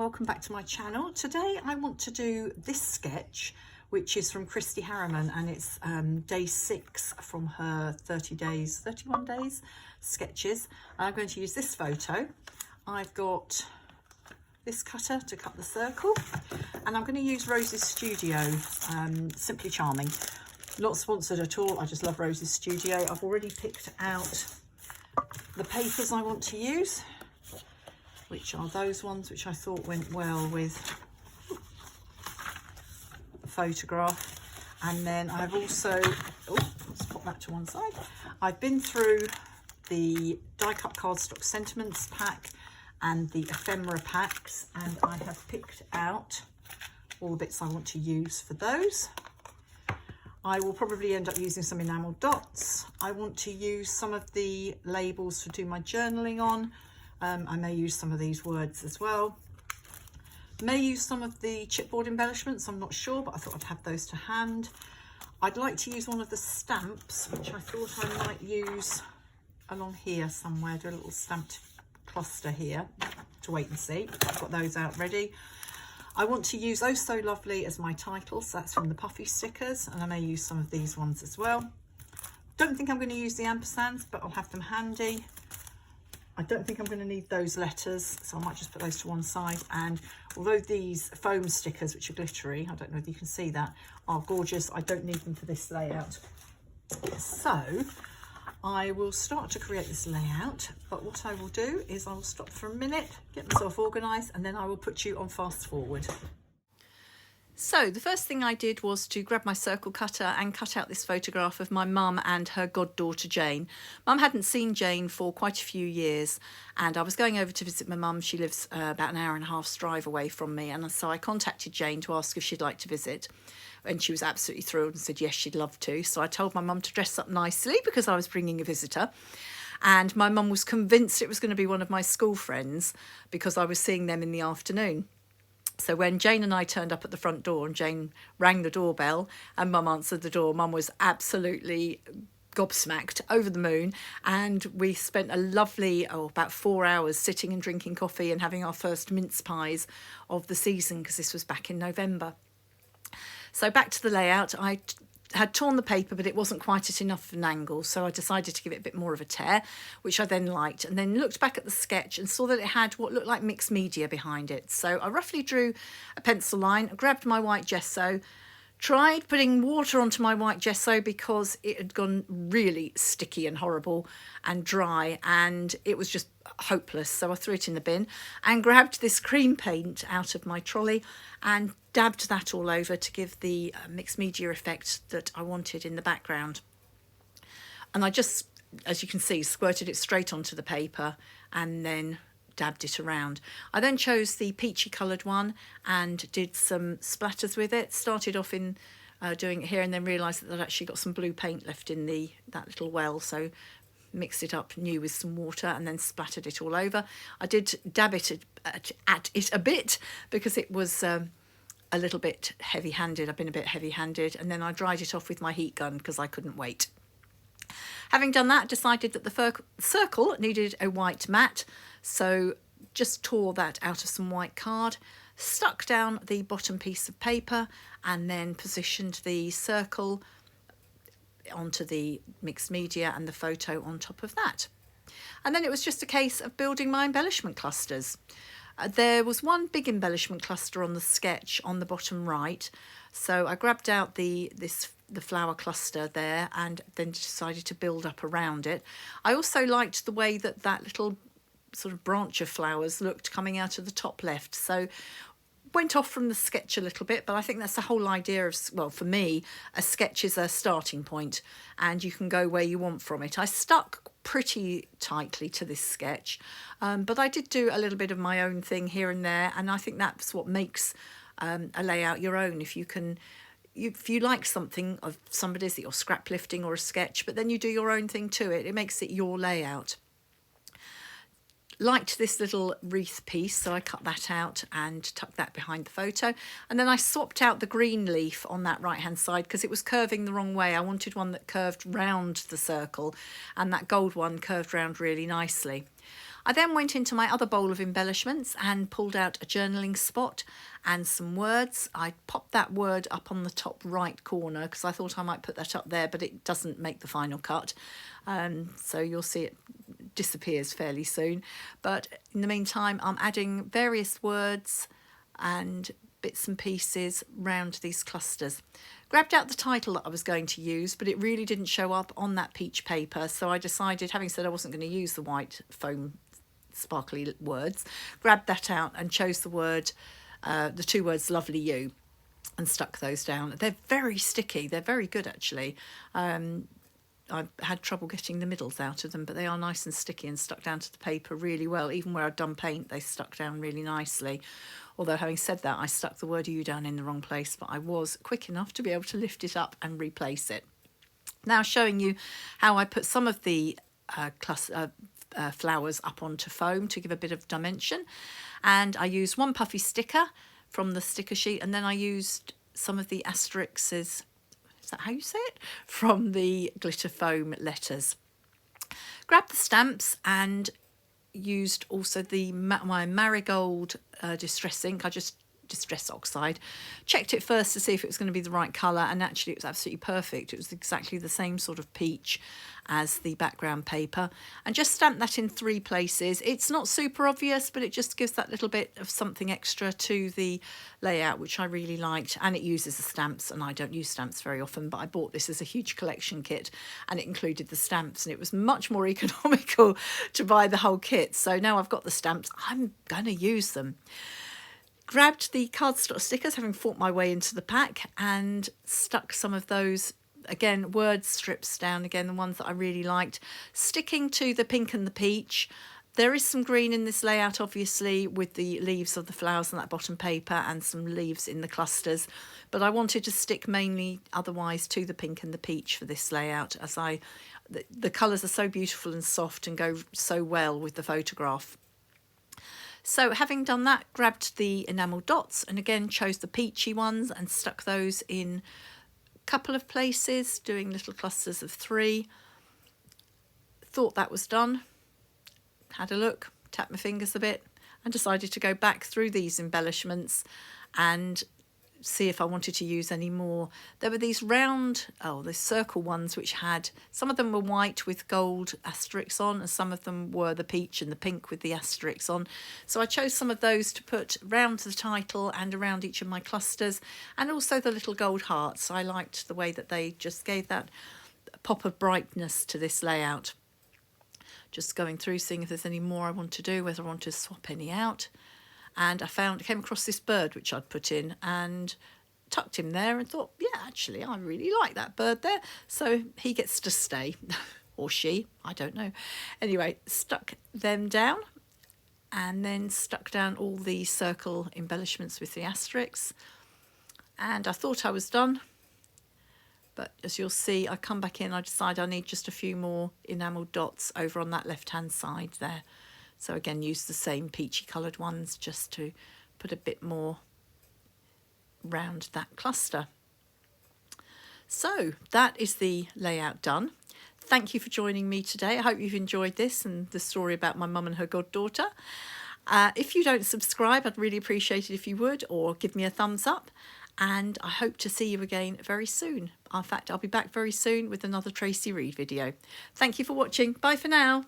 welcome back to my channel. Today I want to do this sketch, which is from Christy Harriman, and it's day 6 from her 31 days sketches. I'm going to use this photo. I've got this cutter to cut the circle, and I'm going to use Rosie's Studio, Simply Charming. Not sponsored at all, I just love Rosie's Studio. I've already picked out the papers I want to use, which are those ones which I thought went well with the photograph. And then I've also, let's pop that to one side. I've been through the die cut cardstock sentiments pack and the ephemera packs, and I have picked out all the bits I want to use for those. I will probably end up using some enamel dots. I want to use some of the labels to do my journaling on. I may use some of these words as well. May use some of the chipboard embellishments, I'm not sure, but I thought I'd have those to hand. I'd like to use one of the stamps, which I thought I might use along here somewhere, do a little stamped cluster here, to wait and see. I've got those out ready. I want to use Oh So Lovely as my title, so that's from the puffy stickers, and I may use some of these ones as well. Don't think I'm going to use the ampersands, but I'll have them handy. I don't think I'm going to need those letters, so I might just put those to one side. And although these foam stickers, which are glittery, I don't know if you can see that, are gorgeous, I don't need them for this layout. So I will start to create this layout, but what I will do is I will stop for a minute, get myself organised, and then I will put you on fast forward. So the first thing I did was to grab my circle cutter and cut out this photograph of my mum and her goddaughter Jane. Mum hadn't seen Jane for quite a few years, and I was going over to visit my mum. She lives about an hour and a half's drive away from me, and so I contacted Jane to ask if she'd like to visit. And she was absolutely thrilled and said yes, she'd love to. So I told my mum to dress up nicely because I was bringing a visitor. And my mum was convinced it was going to be one of my school friends because I was seeing them in the afternoon. So when Jane and I turned up at the front door and Jane rang the doorbell and Mum answered the door, Mum was absolutely gobsmacked, over the moon, and we spent a lovely about 4 hours sitting and drinking coffee and having our first mince pies of the season, because this was back in November. So back to the layout. I had torn the paper, but it wasn't quite at enough of an angle, so I decided to give it a bit more of a tear, which I then liked, and then looked back at the sketch and saw that it had what looked like mixed media behind it. So I roughly drew a pencil line, grabbed my white gesso, tried putting water onto my white gesso because it had gone really sticky and horrible and dry, and it was just hopeless. So I threw it in the bin and grabbed this cream paint out of my trolley and dabbed that all over to give the mixed media effect that I wanted in the background. And I just, as you can see, squirted it straight onto the paper and then dabbed it around. I then chose the peachy coloured one and did some splatters with it. Started off in doing it here, and then realised that I'd actually got some blue paint left in that little well, so mixed it up new with some water and then splattered it all over. I did dab it at it a bit because it was a little bit heavy-handed. I've been a bit heavy-handed, and then I dried it off with my heat gun because I couldn't wait. Having done that, decided that the circle needed a white mat, so just tore that out of some white card, stuck down the bottom piece of paper, and then positioned the circle onto the mixed media and the photo on top of that. And then it was just a case of building my embellishment clusters. There was one big embellishment cluster on the sketch on the bottom right, so I grabbed out the flower cluster there and then decided to build up around it. I also liked the way that little sort of branch of flowers looked coming out of the top left, so went off from the sketch a little bit, but I think that's the whole idea of, well, for me, a sketch is a starting point and you can go where you want from it. I stuck pretty tightly to this sketch, but I did do a little bit of my own thing here and there, and I think that's what makes a layout your own. If you like something of somebody's that you're scrap lifting or a sketch, but then you do your own thing to it, it makes it your layout. Liked this little wreath piece, so I cut that out and tucked that behind the photo. And then I swapped out the green leaf on that right hand side because it was curving the wrong way. I wanted one that curved round the circle, and that gold one curved round really nicely. I then went into my other bowl of embellishments and pulled out a journaling spot and some words. I popped that word up on the top right corner because I thought I might put that up there, but it doesn't make the final cut. So you'll see it disappears fairly soon. But in the meantime, I'm adding various words and bits and pieces round these clusters. Grabbed out the title that I was going to use, but it really didn't show up on that peach paper, so I decided, having said I wasn't going to use the white foam sparkly words, grabbed that out and chose the word, the two words lovely you, and stuck those down. They're very sticky, they're very good actually. I've had trouble getting the middles out of them, but they are nice and sticky and stuck down to the paper really well. Even where I'd done paint, they stuck down really nicely. Although having said that, I stuck the word you down in the wrong place, but I was quick enough to be able to lift it up and replace it. Now showing you how I put some of the flowers up onto foam to give a bit of dimension. And I used one puffy sticker from the sticker sheet, and then I used some of the asterisks, is that how you say it? From the glitter foam letters. Grabbed the stamps and used also my Marigold Distress ink. I just Distress Oxide. Checked it first to see if it was going to be the right colour, and actually it was absolutely perfect. It was exactly the same sort of peach as the background paper, and just stamped that in 3 places. It's not super obvious, but it just gives that little bit of something extra to the layout, which I really liked. And it uses the stamps, and I don't use stamps very often, but I bought this as a huge collection kit and it included the stamps, and it was much more economical to buy the whole kit. So now I've got the stamps, I'm gonna use them. Grabbed the cardstock stickers, having fought my way into the pack, and stuck some of those, again, word strips down, again, the ones that I really liked. Sticking to the pink and the peach. There is some green in this layout, obviously, with the leaves of the flowers on that bottom paper and some leaves in the clusters. But I wanted to stick mainly otherwise to the pink and the peach for this layout, as the colours are so beautiful and soft and go so well with the photograph. So having done that, grabbed the enamel dots and again chose the peachy ones and stuck those in a couple of places, doing little clusters of 3. Thought that was done, had a look, tapped my fingers a bit, and decided to go back through these embellishments and see if I wanted to use any more. There were these the circle ones, which had, some of them were white with gold asterisks on, and some of them were the peach and the pink with the asterisks on. So I chose some of those to put round the title and around each of my clusters, and also the little gold hearts. I liked the way that they just gave that pop of brightness to this layout. Just going through, seeing if there's any more I want to do, whether I want to swap any out. And I came across this bird which I'd put in and tucked him there and thought, yeah, actually, I really like that bird there. So he gets to stay, or she, I don't know. Anyway, stuck them down and then stuck down all the circle embellishments with the asterisks. And I thought I was done. But as you'll see, I come back in, I decide I need just a few more enamel dots over on that left-hand side there. So again, use the same peachy coloured ones just to put a bit more round that cluster. So that is the layout done. Thank you for joining me today. I hope you've enjoyed this and the story about my mum and her goddaughter. If you don't subscribe, I'd really appreciate it if you would, or give me a thumbs up. And I hope to see you again very soon. In fact, I'll be back very soon with another Tracy Reed video. Thank you for watching. Bye for now.